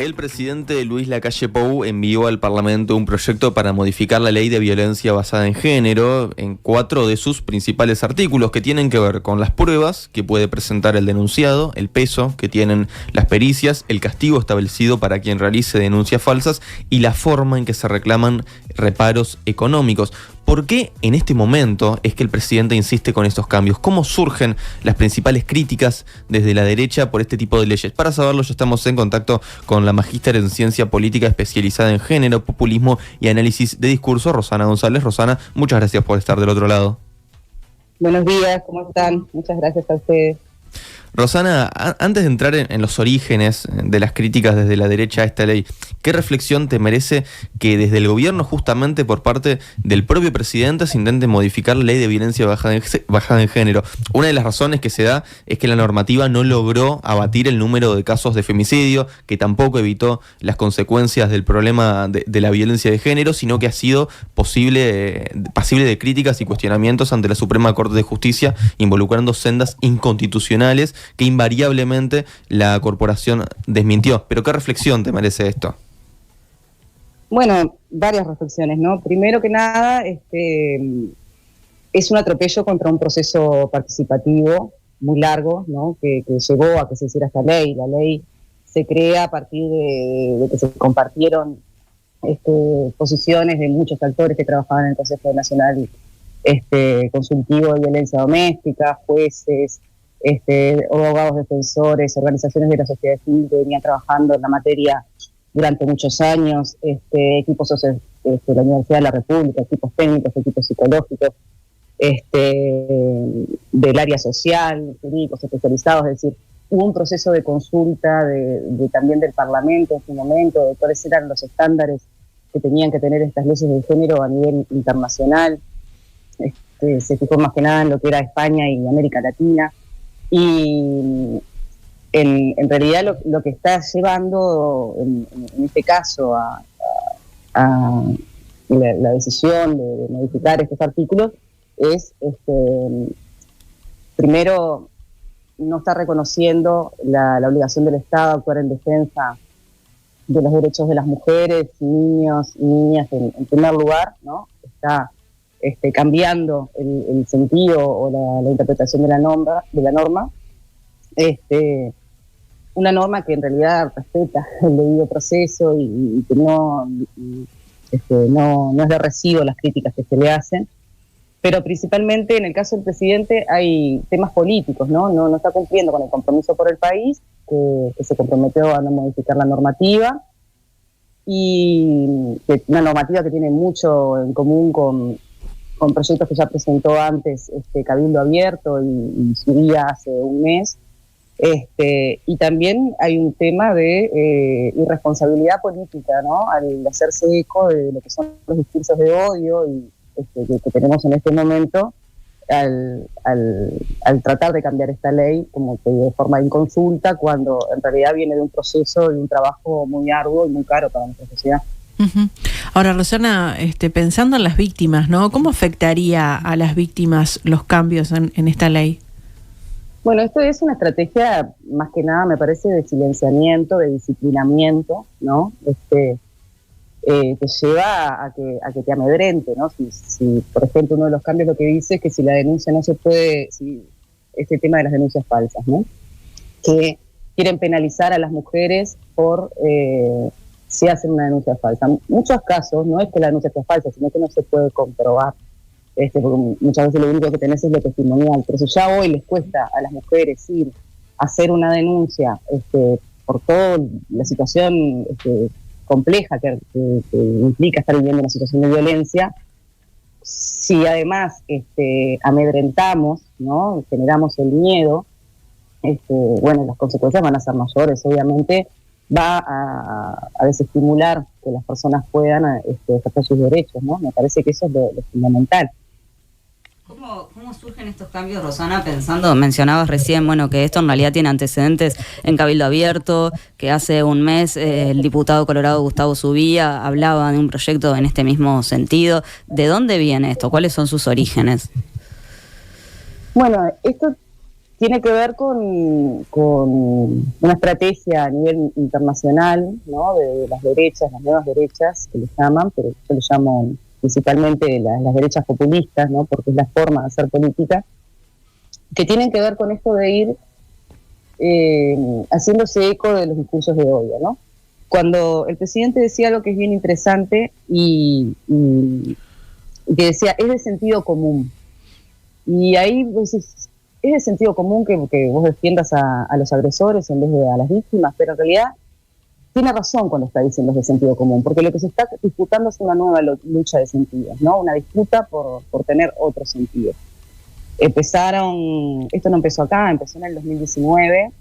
El presidente Luis Lacalle Pou envió al Parlamento un proyecto para modificar la ley de violencia basada en género en 4 de sus principales artículos que tienen que ver con las pruebas que puede presentar el denunciado, el peso que tienen las pericias, el castigo establecido para quien realice denuncias falsas y la forma en que se reclaman reparos económicos. ¿Por qué en este momento es que el presidente insiste con estos cambios? ¿Cómo surgen las principales críticas desde la derecha por este tipo de leyes? Para saberlo, ya estamos en contacto con la magíster en ciencia política especializada en género, populismo y análisis de discurso, Rosana González. Rosana, muchas gracias por estar del otro lado. Buenos días, ¿cómo están? Muchas gracias a ustedes. Rosana, antes de entrar en los orígenes de las críticas desde la derecha a esta ley, ¿qué reflexión te merece que desde el gobierno, justamente por parte del propio presidente, se intente modificar la ley de violencia basada en género? Una de las razones que se da es que la normativa no logró abatir el número de casos de femicidio, que tampoco evitó las consecuencias del problema de la violencia de género, sino que ha sido pasible de críticas y cuestionamientos ante la Suprema Corte de Justicia, involucrando sendas inconstitucionales que invariablemente la corporación desmintió. ¿Pero qué reflexión te merece esto? Bueno, varias reflexiones, ¿no? Primero que nada, es un atropello contra un proceso participativo muy largo, ¿no? Que llevó a que se hiciera esta ley. La ley se crea a partir de que se compartieron posiciones de muchos actores que trabajaban en el Consejo Nacional Consultivo de Violencia Doméstica, jueces, abogados defensores, organizaciones de la sociedad civil que venían trabajando en la materia durante muchos años, equipos de la Universidad de la República, equipos técnicos, equipos psicológicos, del área social, jurídicos especializados. Es decir, hubo un proceso de consulta también del Parlamento en su momento, de cuáles eran los estándares que tenían que tener estas leyes de género a nivel internacional. Se fijó más que nada en lo que era España y América Latina. Y en realidad lo que está llevando en este caso a la decisión de modificar estos artículos es, primero, no está reconociendo la obligación del Estado a actuar en defensa de los derechos de las mujeres, niños y niñas en primer lugar, ¿no? Está cambiando el sentido o la interpretación de la norma, una norma que en realidad respeta el debido proceso y que no es de recibo las críticas que se le hacen, pero principalmente en el caso del presidente hay temas políticos, no está cumpliendo con el compromiso por el país, que se comprometió a no modificar la normativa, y una normativa que tiene mucho en común con proyectos que ya presentó antes Cabildo Abierto y subía hace un mes. Y también hay un tema de irresponsabilidad política, ¿no? Al hacerse eco de lo que son los discursos de odio que tenemos en este momento, al tratar de cambiar esta ley como que de forma inconsulta, cuando en realidad viene de un proceso y un trabajo muy arduo y muy caro para nuestra sociedad. Uh-huh. Ahora, Rosana, pensando en las víctimas, ¿no? ¿Cómo afectaría a las víctimas los cambios en esta ley? Bueno, esto es una estrategia, más que nada, me parece, de silenciamiento, de disciplinamiento, ¿no? Que lleva a que te amedrente, ¿no? Si, por ejemplo, uno de los cambios lo que dice es que si la denuncia no se puede, este tema de las denuncias falsas, ¿no? Que quieren penalizar a las mujeres por si hacen una denuncia falsa. En muchos casos no es que la denuncia sea falsa, sino que no se puede comprobar. Porque muchas veces lo único que tenés es lo testimonial, pero si ya hoy les cuesta a las mujeres ir a hacer una denuncia por toda la situación compleja que implica estar viviendo una situación de violencia, si además amedrentamos, ¿no? Generamos el miedo, bueno, las consecuencias van a ser mayores. Obviamente va a desestimular que las personas puedan ejercer sus derechos, ¿no? Me parece que eso es lo fundamental. ¿Cómo surgen estos cambios, Rosana? Mencionabas recién, que esto en realidad tiene antecedentes en Cabildo Abierto, que hace un mes el diputado colorado Gustavo Subía hablaba de un proyecto en este mismo sentido. ¿De dónde viene esto? ¿Cuáles son sus orígenes? Bueno, esto tiene que ver con una estrategia a nivel internacional, ¿no? De las derechas, las nuevas derechas, que les llaman, pero yo les llamo principalmente las derechas populistas, ¿no? Porque es la forma de hacer política, que tienen que ver con esto de ir haciéndose eco de los discursos de odio, ¿no? Cuando el presidente decía algo que es bien interesante y que decía, es de sentido común. Y ahí pues, es de sentido común que vos defiendas a los agresores en vez de a las víctimas, pero en realidad tiene razón cuando está diciendo es de sentido común, porque lo que se está disputando es una nueva lucha de sentidos, ¿no? Una disputa por tener otro sentido. Esto no empezó acá, empezó en el 2019,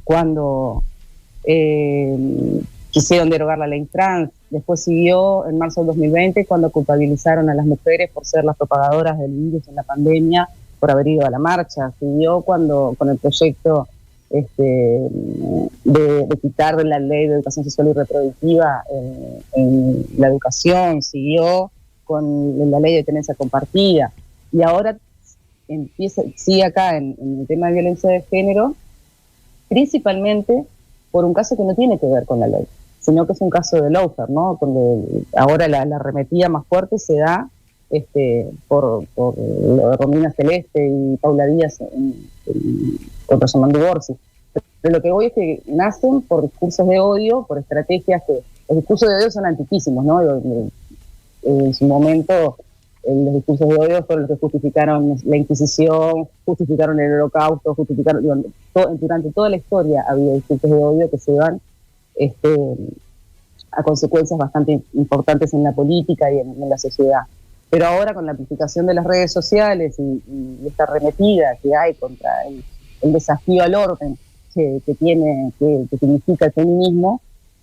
cuando quisieron derogar la ley trans. Después siguió en marzo del 2020, cuando culpabilizaron a las mujeres por ser las propagadoras del virus en la pandemia, por haber ido a la marcha. Siguió cuando con el proyecto de quitar de la ley de educación sexual y reproductiva en la educación. Siguió con la ley de tenencia compartida. Y ahora sigue acá en el tema de violencia de género, principalmente por un caso que no tiene que ver con la ley, sino que es un caso de lawfare, ¿no? Ahora la arremetida más fuerte se da por lo de Romina Celeste y Paula Díaz contra Yamandú Orsi. Pero lo que voy es que nacen por discursos de odio, por estrategias que... Los discursos de odio son antiquísimos, ¿no? En su momento, los discursos de odio fueron los que justificaron la Inquisición, justificaron el Holocausto, durante toda la historia ha habido discursos de odio que se van a consecuencias bastante importantes en la política y en la sociedad. Pero ahora con la amplificación de las redes sociales y esta arremetida que hay contra el desafío al orden que significa el feminismo,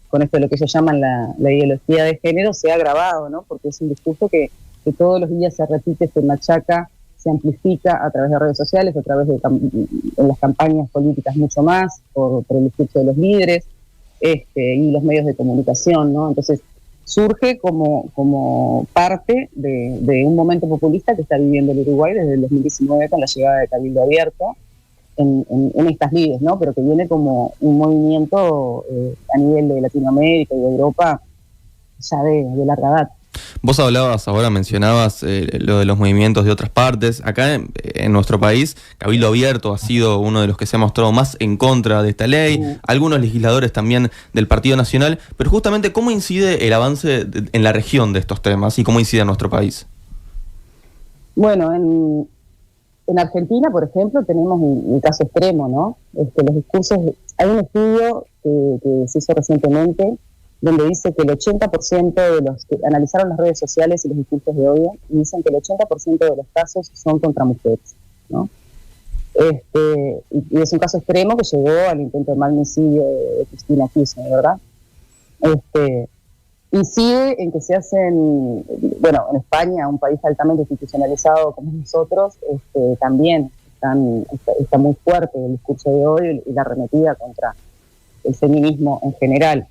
con esto de lo que ellos llaman la ideología de género, se ha agravado, ¿no? Porque es un discurso que todos los días se repite, se machaca, se amplifica a través de redes sociales, a través de en las campañas políticas mucho más, por el discurso de los líderes y los medios de comunicación, ¿no? Entonces surge como parte de un momento populista que está viviendo el Uruguay desde el 2019 con la llegada de Cabildo Abierto en estas lides, ¿no? Pero que viene como un movimiento a nivel de Latinoamérica y de Europa ya de larga data. Vos mencionabas lo de los movimientos de otras partes. Acá en nuestro país, Cabildo Abierto ha sido uno de los que se ha mostrado más en contra de esta ley. Algunos legisladores también del Partido Nacional. Pero justamente, ¿cómo incide el avance en la región de estos temas y cómo incide en nuestro país? Bueno, en Argentina, por ejemplo, tenemos un caso extremo, ¿no? Los discursos... Hay un estudio que se hizo recientemente donde dice que el 80% de los que analizaron las redes sociales y los discursos de odio, y dicen que el 80% de los casos son contra mujeres, ¿no? Y es un caso extremo que llegó al intento de magnicidio de Cristina Kirchner, ¿verdad? Incide en que se hacen, bueno, en España, un país altamente institucionalizado como nosotros, también está muy fuerte el discurso de odio y la arremetida contra el feminismo en general.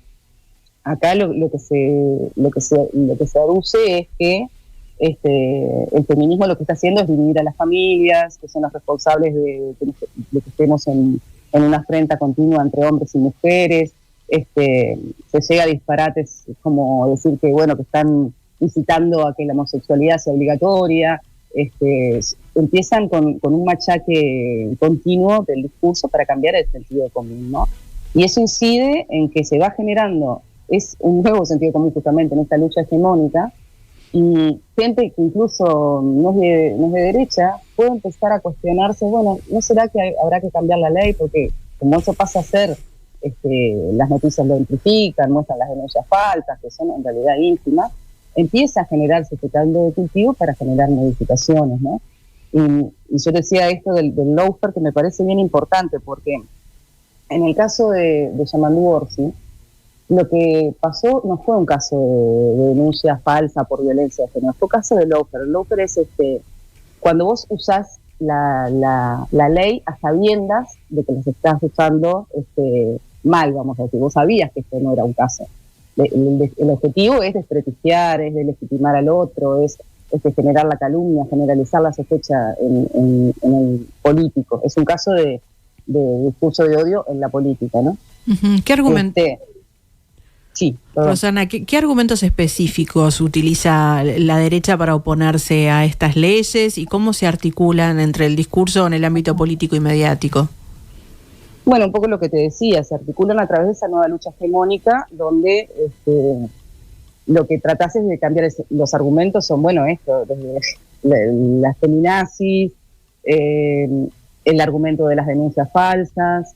Acá lo que se aduce es que el feminismo lo que está haciendo es dividir a las familias, que son las responsables de que estemos en una afrenta continua entre hombres y mujeres. Se llega a disparates como decir que están incitando a que la homosexualidad sea obligatoria. Empiezan con un machaque continuo del discurso para cambiar el sentido común, ¿no? Y eso incide en que se va generando es un nuevo sentido común justamente en esta lucha hegemónica, y gente que incluso no es de derecha puede empezar a cuestionarse, ¿no será que habrá que cambiar la ley? Porque como eso pasa a ser, las noticias lo amplifican, muestran las denuncias falsas, que son en realidad ínfimas, empieza a generarse este caldo de cultivo para generar modificaciones, ¿no? Y yo decía esto del lawfare, que me parece bien importante, porque en el caso de Yamandú Orsi, lo que pasó no fue un caso de denuncia falsa por violencia de género, fue un caso de lawfare. El lawfare es cuando vos usás la ley a sabiendas de que las estás usando mal, vamos a decir. Vos sabías que esto no era un caso. El objetivo es desprestigiar, es delegitimar al otro, es generar la calumnia, generalizar la sospecha en el político. Es un caso de discurso de odio en la política, ¿no? ¿Qué argumento? Sí, perdón. Rosana, ¿qué argumentos específicos utiliza la derecha para oponerse a estas leyes y cómo se articulan entre el discurso en el ámbito político y mediático? Bueno, un poco lo que te decía, se articulan a través de esa nueva lucha hegemónica donde lo que tratás es de cambiar los argumentos son, bueno, esto, desde las feminazis, el argumento de las denuncias falsas,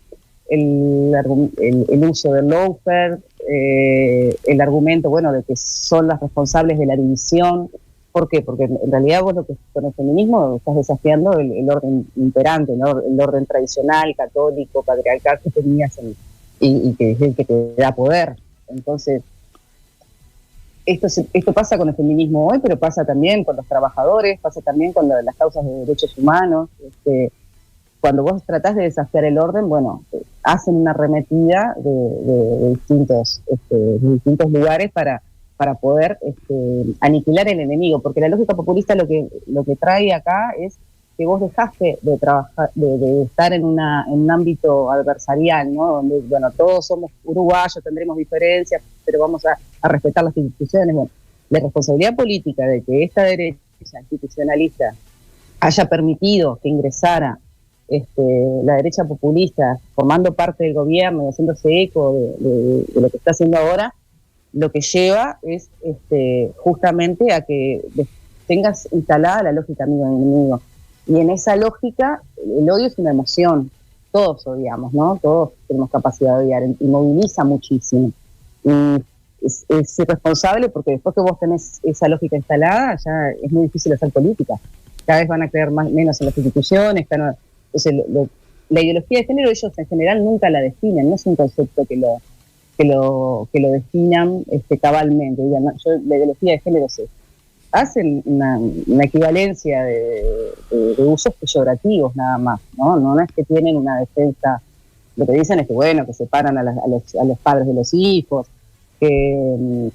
el uso del lawfare, el argumento, bueno, de que son las responsables de la división. ¿Por qué? Porque en realidad vos lo que con el feminismo estás desafiando el orden imperante, ¿no? El orden tradicional, católico, patriarcal que tenías y que es el que te da poder. Entonces, esto pasa con el feminismo hoy, pero pasa también con los trabajadores, pasa también con las causas de derechos humanos. Cuando vos tratás de desafiar el orden, bueno, hacen una arremetida de distintos lugares para poder aniquilar el enemigo, porque la lógica populista lo que trae acá es que vos dejaste de trabajar, de estar en un ámbito adversarial, ¿no? Donde, bueno, todos somos uruguayos, tendremos diferencias, pero vamos a respetar las instituciones. Bueno, la responsabilidad política de que esta derecha institucionalista haya permitido que ingresara la derecha populista formando parte del gobierno y haciéndose eco de lo que está haciendo ahora, lo que lleva es justamente a que tengas instalada la lógica amigo-enemigo. Y en esa lógica, el odio es una emoción. Todos odiamos, ¿no? Todos tenemos capacidad de odiar y moviliza muchísimo. Y es irresponsable porque después que vos tenés esa lógica instalada, ya es muy difícil hacer política. Cada vez van a creer menos en las instituciones. Entonces, la ideología de género ellos en general nunca la definen, no es un concepto que lo definan cabalmente. Digan, no, la ideología de género es esto. Hacen una equivalencia de usos peyorativos nada más, ¿no? No es que tienen una defensa, lo que dicen es que, bueno, que separan a los padres de los hijos, que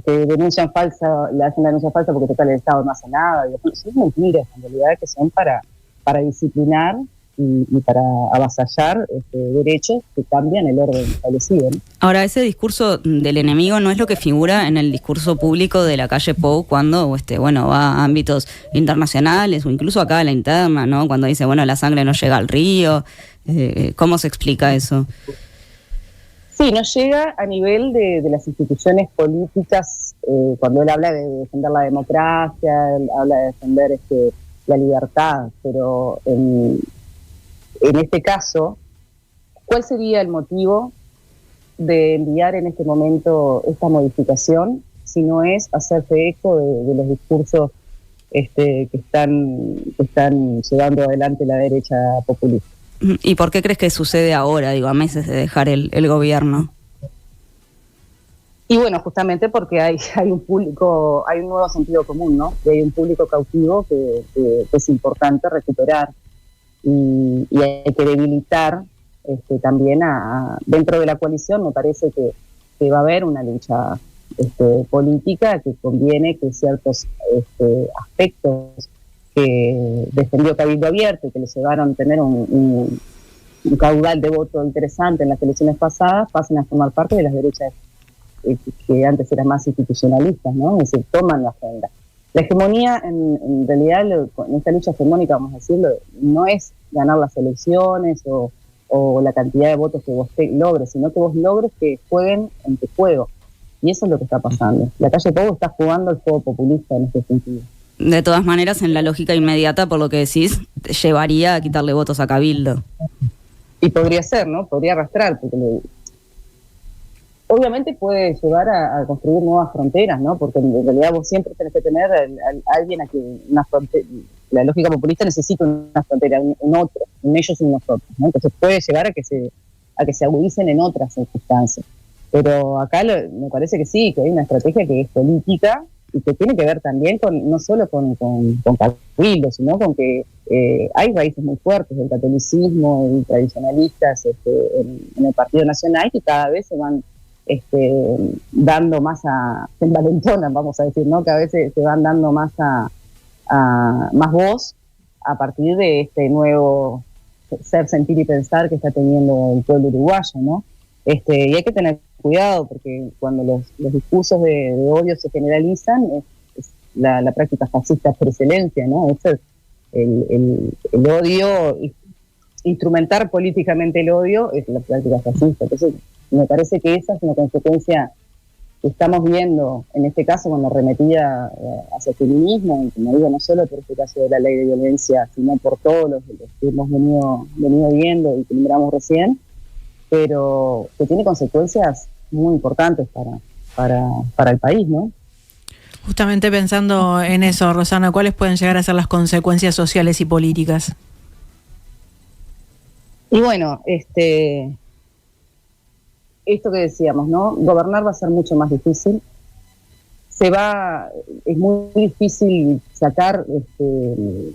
denuncian falsa, le hacen la denuncia falsa porque total el Estado no hace nada. Son mentiras, en realidad, que son para disciplinar y para avasallar derechos que cambian el orden establecido, ¿no? Ahora, ese discurso del enemigo no es lo que figura en el discurso público de la calle Pou cuando va a ámbitos internacionales o incluso acá a la interna, ¿no? Cuando dice, bueno, la sangre no llega al río. ¿Cómo se explica eso? Sí, no llega a nivel de las instituciones políticas, cuando él habla de defender la democracia, él habla de defender la libertad, pero en este caso, ¿cuál sería el motivo de enviar en este momento esta modificación si no es hacerse eco de los discursos que están llevando adelante la derecha populista? ¿Y por qué crees que sucede ahora, a meses de dejar el gobierno? Y bueno, justamente porque hay un público, hay un nuevo sentido común, ¿no? Y hay un público cautivo que es importante recuperar y hay que debilitar también dentro de la coalición. Me parece que va a haber una lucha política, que conviene que ciertos aspectos que defendió Cabildo Abierto y que les llevaron a tener un caudal de voto interesante en las elecciones pasadas, pasen a formar parte de las derechas que antes eran más institucionalistas, ¿no? Es decir, toman la agenda. La hegemonía, en realidad, en esta lucha hegemónica, vamos a decirlo, no es ganar las elecciones o la cantidad de votos que vos logres, sino que vos logres que jueguen en tu juego. Y eso es lo que está pasando. La calle Pou está jugando el juego populista en este sentido. De todas maneras, en la lógica inmediata, por lo que decís, llevaría a quitarle votos a Cabildo. Y podría ser, ¿no? Podría arrastrar, porque obviamente puede llevar a construir nuevas fronteras, ¿no? Porque en realidad vos siempre tenés que tener a alguien a quien una frontera. La lógica populista necesita una frontera, un otro, un ellos y un nosotros, ¿no? Entonces puede llegar a que se agudicen en otras circunstancias. Pero acá me parece que sí, que hay una estrategia que es política y que tiene que ver también no solo con Cabildo, sino con que hay raíces muy fuertes del catolicismo y tradicionalistas en el Partido Nacional que cada vez se van dando más se envalentonan, vamos a decir, ¿no? Cada vez se van dando más más voz a partir de este nuevo ser, sentir y pensar que está teniendo el pueblo uruguayo, ¿no? Y hay que tener cuidado, porque cuando los discursos de odio se generalizan, es la práctica fascista por excelencia, ¿no? Eso es el odio, instrumentar políticamente el odio es la práctica fascista. Entonces, me parece que esa es una consecuencia que estamos viendo, en este caso, con la arremetida hacia el feminismo, y como digo, no solo por este caso de la ley de violencia, sino por todos los que hemos venido viendo y que nombramos recién, pero que tiene consecuencias muy importantes para el país, ¿no? Justamente pensando en eso, Rosana, ¿cuáles pueden llegar a ser las consecuencias sociales y políticas? Y bueno, esto que decíamos, ¿no? Gobernar va a ser mucho más difícil. Es muy difícil sacar de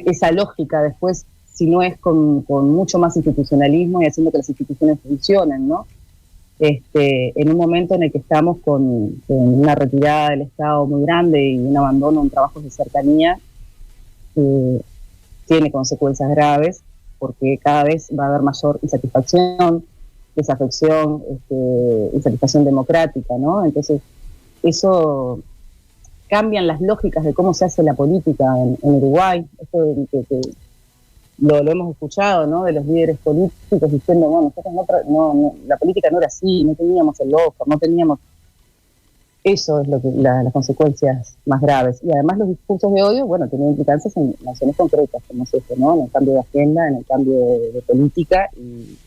esa lógica después, si no es con mucho más institucionalismo y haciendo que las instituciones funcionen, ¿no? En un momento en el que estamos con una retirada del Estado muy grande y un abandono en trabajos de cercanía, tiene consecuencias graves, porque cada vez va a haber mayor insatisfacción, desafección, insatisfacción democrática, ¿no? Entonces, eso cambian las lógicas de cómo se hace la política en Uruguay. Esto que lo hemos escuchado, ¿no? De los líderes políticos diciendo, bueno, nosotros la política no era así, no teníamos el lawfare, no teníamos... Eso es las consecuencias más graves. Y además los discursos de odio, bueno, tienen implicancias en acciones concretas, como es esto, ¿no? En el cambio de agenda, en el cambio de política, y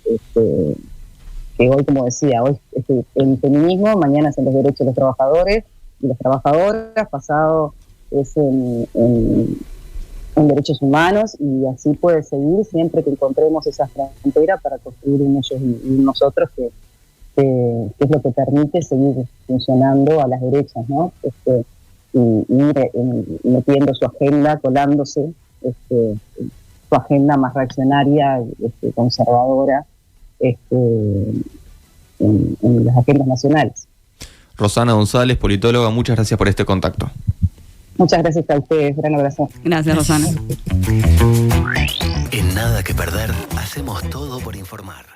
que hoy, como decía, hoy el feminismo, mañana es en los derechos de los trabajadores y las trabajadoras, pasado es en derechos humanos, y así puede seguir siempre que encontremos esa frontera para construir un ellos y un nosotros que es lo que permite seguir funcionando a las derechas, ¿no? Y ir metiendo su agenda, colándose su agenda más reaccionaria, conservadora, en las agendas nacionales. Rosana González, politóloga, muchas gracias por este contacto. Muchas gracias a ustedes, gran abrazo. Gracias, Rosana. En Nada que Perder, hacemos todo por informar.